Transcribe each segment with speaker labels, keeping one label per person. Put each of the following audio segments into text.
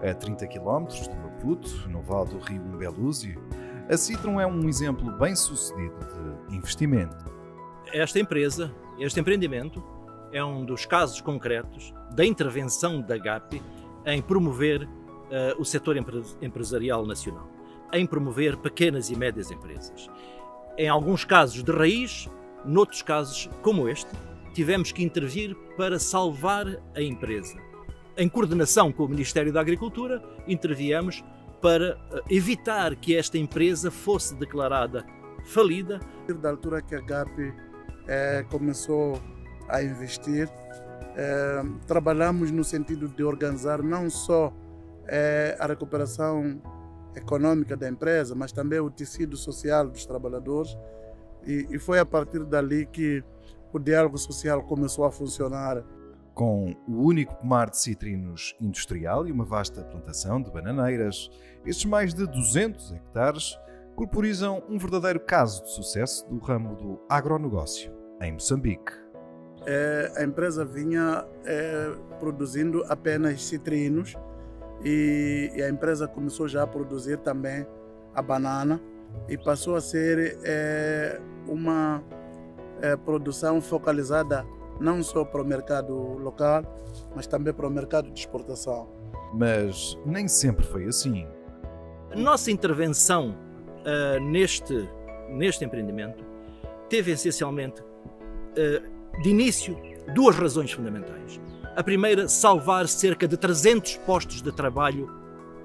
Speaker 1: A 30 km de Maputo, no vale do rio Umbelúzio, a Citron é um exemplo bem-sucedido de investimento.
Speaker 2: Esta empresa, este empreendimento, é um dos casos concretos da intervenção da GAPI em promover o setor empresarial nacional, em promover pequenas e médias empresas. Em alguns casos de raiz, noutros casos, como este, tivemos que intervir para salvar a empresa. Em coordenação com o Ministério da Agricultura, interviemos para evitar que esta empresa fosse declarada falida.
Speaker 3: Da altura que a GAPI começou a investir, trabalhamos no sentido de organizar não só a recuperação econômica da empresa, mas também o tecido social dos trabalhadores, e foi a partir dali que o diálogo social começou a funcionar.
Speaker 1: Com o único pomar de citrinos industrial e uma vasta plantação de bananeiras, estes mais de 200 hectares corporizam um verdadeiro caso de sucesso do ramo do agronegócio em Moçambique.
Speaker 3: A empresa vinha produzindo apenas citrinos e a empresa começou já a produzir também a banana e passou a ser uma produção focalizada não só para o mercado local, mas também para o mercado de exportação.
Speaker 1: Mas nem sempre foi assim.
Speaker 2: A nossa intervenção neste empreendimento teve essencialmente, de início, duas razões fundamentais. A primeira, salvar cerca de 300 postos de trabalho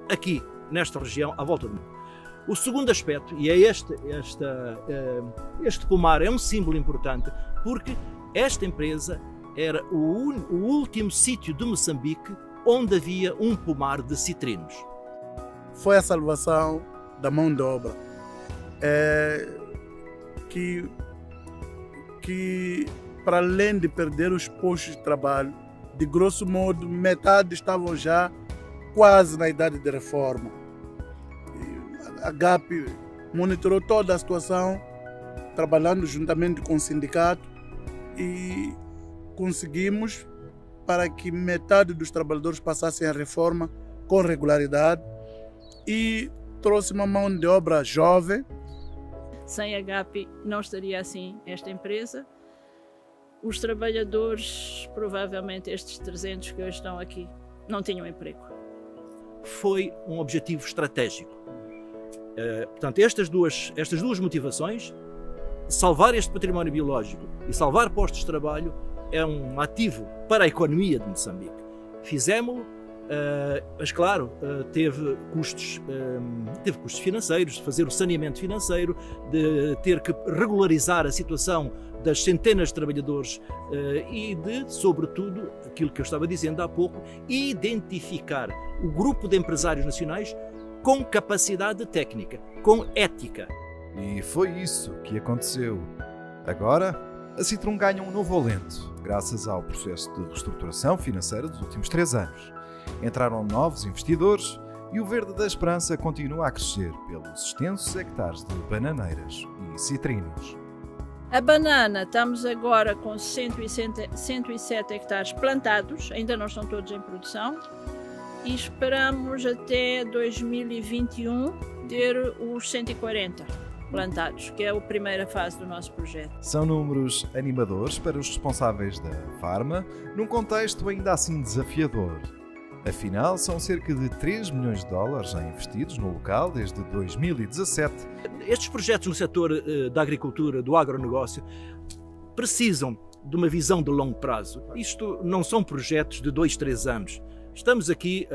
Speaker 2: aqui, nesta região, à volta do mundo. O segundo aspecto, e é este pomar é um símbolo importante, porque esta empresa era o último sítio de Moçambique onde havia um pomar de citrinos.
Speaker 3: Foi a salvação da mão de obra, que para além de perder os postos de trabalho, de grosso modo, metade estavam já quase na idade de reforma. A GAPI monitorou toda a situação, trabalhando juntamente com o sindicato, e conseguimos para que metade dos trabalhadores passassem a reforma com regularidade e trouxe uma mão de obra jovem.
Speaker 4: Sem a GAPI não estaria assim esta empresa. Os trabalhadores, provavelmente estes 300 que hoje estão aqui, não tinham emprego.
Speaker 2: Foi um objetivo estratégico. Portanto, estas duas motivações, salvar este património biológico e salvar postos de trabalho, é um ativo para a economia de Moçambique. Fizemos-lo, mas claro, teve custos financeiros, de fazer o saneamento financeiro, de ter que regularizar a situação das centenas de trabalhadores e de, sobretudo, aquilo que eu estava dizendo há pouco, identificar o grupo de empresários nacionais com capacidade técnica, com ética.
Speaker 1: E foi isso que aconteceu. Agora, a Citron ganha um novo alento, graças ao processo de reestruturação financeira dos últimos 3 anos. Entraram novos investidores e o Verde da Esperança continua a crescer pelos extensos hectares de bananeiras e citrinos.
Speaker 4: A banana, estamos agora com 107 hectares plantados, ainda não estão todos em produção, e esperamos até 2021 ter os 140 plantados, que é a primeira fase do nosso projeto.
Speaker 1: São números animadores para os responsáveis da Farma, num contexto ainda assim desafiador. Afinal, são cerca de 3 milhões de dólares já investidos no local desde 2017.
Speaker 2: Estes projetos no setor da agricultura, do agronegócio, precisam de uma visão de longo prazo. Isto não são projetos de 2, 3 anos. Estamos aqui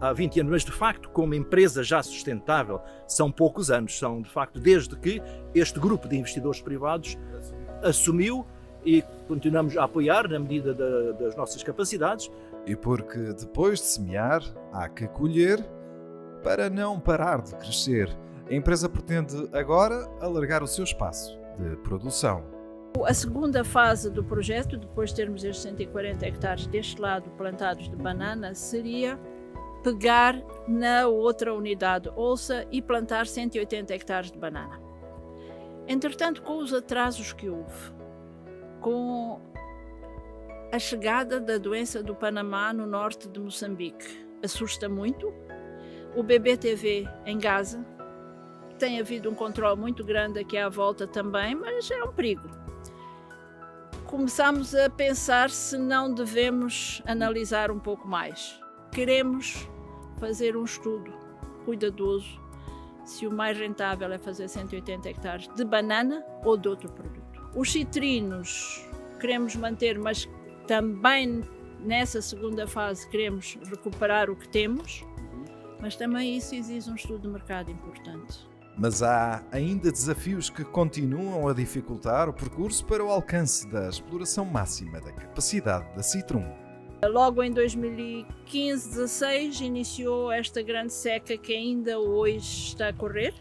Speaker 2: há 20 anos, mas de facto, como empresa já sustentável, são poucos anos. São de facto desde que este grupo de investidores privados assumiu, e continuamos a apoiar na medida das nossas capacidades.
Speaker 1: E porque depois de semear, há que colher para não parar de crescer. A empresa pretende agora alargar o seu espaço de produção.
Speaker 4: A segunda fase do projeto, depois de termos estes 140 hectares deste lado plantados de banana, seria pegar na outra unidade Olsa e plantar 180 hectares de banana. Entretanto, com os atrasos que houve, com a chegada da doença do Panamá no norte de Moçambique, assusta muito. O BBTV em Gaza, tem havido um controle muito grande aqui à volta também, mas é um perigo. Começamos a pensar se não devemos analisar um pouco mais. Queremos fazer um estudo cuidadoso se o mais rentável é fazer 180 hectares de banana ou de outro produto. Os citrinos queremos manter, mas também nessa segunda fase queremos recuperar o que temos, mas também isso exige um estudo de mercado importante.
Speaker 1: Mas há ainda desafios que continuam a dificultar o percurso para o alcance da exploração máxima da capacidade da Citrum.
Speaker 4: Logo em 2015-16 iniciou esta grande seca que ainda hoje está a correr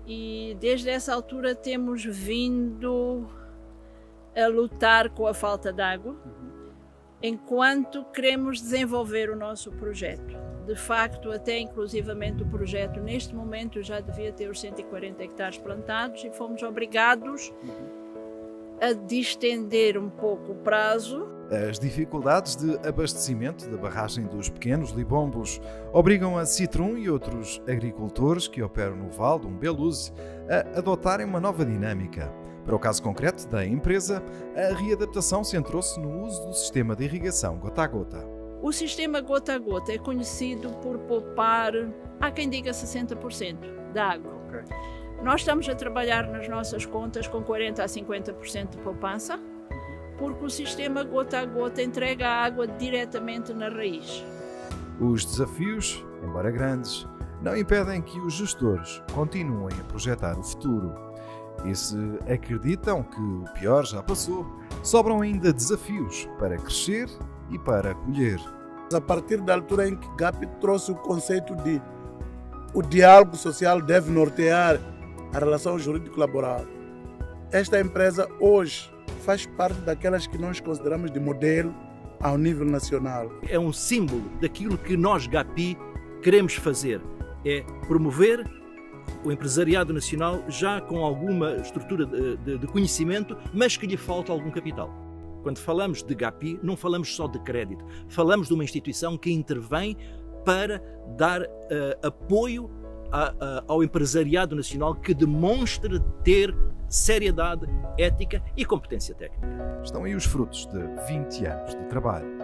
Speaker 4: e desde essa altura temos vindo a lutar com a falta de água enquanto queremos desenvolver o nosso projeto. De facto, até inclusivamente o projeto neste momento já devia ter os 140 hectares plantados e fomos obrigados a distender um pouco o prazo.
Speaker 1: As dificuldades de abastecimento da barragem dos Pequenos Libombos obrigam a Citrum e outros agricultores que operam no Vale do Umbeluze a adotarem uma nova dinâmica. Para o caso concreto da empresa, a readaptação centrou-se no uso do sistema de irrigação gota a gota.
Speaker 4: O sistema gota a gota é conhecido por poupar, há quem diga 60% da água.
Speaker 1: Okay.
Speaker 4: Nós estamos a trabalhar nas nossas contas com 40% a 50% de poupança, porque o sistema gota a gota entrega a água diretamente na raiz.
Speaker 1: Os desafios, embora grandes, não impedem que os gestores continuem a projetar o futuro. E se acreditam que o pior já passou, sobram ainda desafios para crescer e para colher.
Speaker 3: A partir da altura em que GAP trouxe o conceito de o diálogo social deve nortear a relação jurídico-laboral, esta empresa hoje faz parte daquelas que nós consideramos de modelo ao nível nacional.
Speaker 2: É um símbolo daquilo que nós, GAPI, queremos fazer, é promover o empresariado nacional já com alguma estrutura de conhecimento, mas que lhe falta algum capital. Quando falamos de GAPI, não falamos só de crédito, falamos de uma instituição que intervém para dar apoio ao empresariado nacional que demonstre ter seriedade, ética e competência técnica.
Speaker 1: Estão aí os frutos de 20 anos de trabalho.